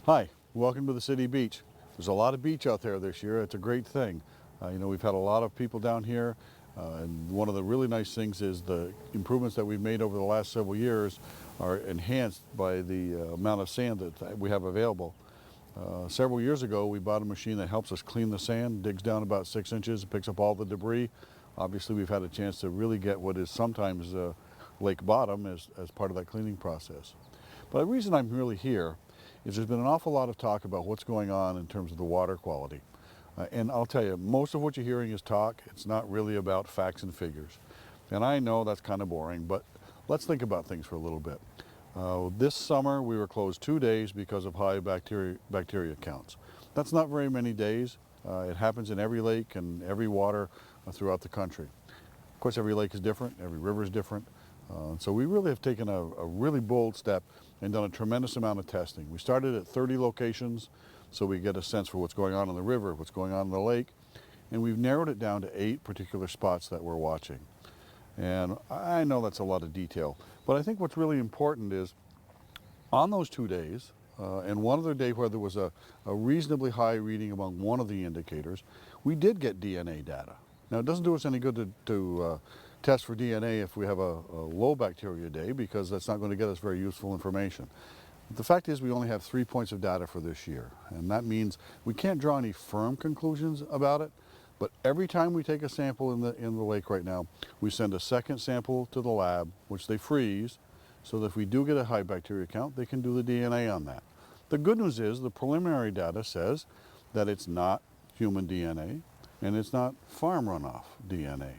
Hi, welcome to the City Beach. There's a lot of beach out there this year. It's a great thing. We've had a lot of people down here, and one of the really nice things is the improvements that we've made over the last several years are enhanced by the amount of sand that we have available. Several years ago, we bought a machine that helps us clean the sand, digs down about 6 inches, picks up all the debris. Obviously, we've had a chance to really get what is sometimes lake bottom as part of that cleaning process. But the reason I'm really here is there's been an awful lot of talk about what's going on in terms of the water quality. And I'll tell you, most of what you're hearing is talk. It's not really about facts and figures. And I know that's kind of boring, but let's think about things for a little bit. This summer, we were closed 2 days because of high bacteria counts. That's not very many days. It happens in every lake and every water throughout the country. Of course, every lake is different, every river is different. So we really have taken a really bold step and done a tremendous amount of testing. We started at 30 locations so we get a sense for what's going on in the river, what's going on in the lake, and we've narrowed it down to 8 particular spots that we're watching. And I know that's a lot of detail, but I think what's really important is on those 2 days, and one other day where there was a reasonably high reading among one of the indicators, we did get DNA data. Now, it doesn't do us any good to test for DNA if we have a low bacteria day, because that's not going to get us very useful information. But the fact is we only have 3 points of data for this year, and that means we can't draw any firm conclusions about it. But every time we take a sample in the lake right now, we send a second sample to the lab, which they freeze, so that if we do get a high bacteria count, they can do the DNA on that. The good news is the preliminary data says that it's not human DNA and it's not farm runoff DNA.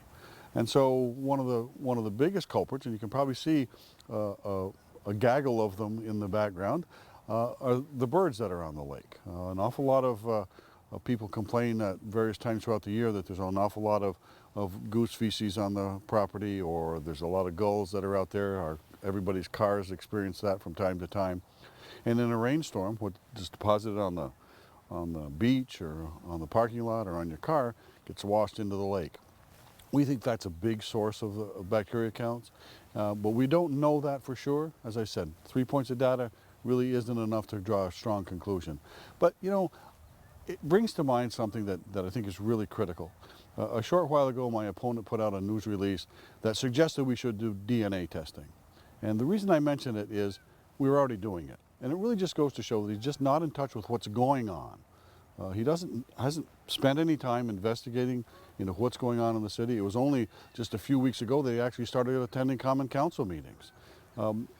And so one of the biggest culprits, and you can probably see a gaggle of them in the background, are the birds that are on the lake. An awful lot of people complain at various times throughout the year that there's an awful lot of goose feces on the property, or there's a lot of gulls that are out there. Everybody's cars experience that from time to time. And in a rainstorm, what is deposited on the beach or on the parking lot or on your car gets washed into the lake. We think that's a big source of bacteria counts, but we don't know that for sure. As I said, 3 points of data really isn't enough to draw a strong conclusion. But it brings to mind something that I think is really critical. A short while ago, my opponent put out a news release that suggested we should do DNA testing. And the reason I mention it is we were already doing it. And it really just goes to show that he's just not in touch with what's going on. He hasn't spent any time investigating what's going on in the city. It was only just a few weeks ago that he actually started attending Common Council meetings.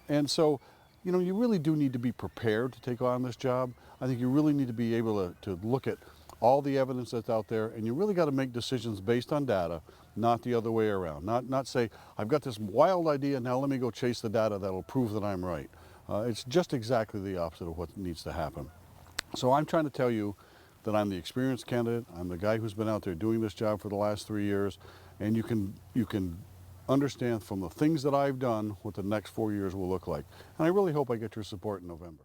And so, you really do need to be prepared to take on this job. I think you really need to be able to look at all the evidence that's out there, and you really got to make decisions based on data, not the other way around. Not say, I've got this wild idea, now let me go chase the data that'll prove that I'm right. It's just exactly the opposite of what needs to happen. So I'm trying to tell you that I'm the experienced candidate. I'm the guy who's been out there doing this job for the last 3 years, and you can understand from the things that I've done what the next 4 years will look like. And I really hope I get your support in November.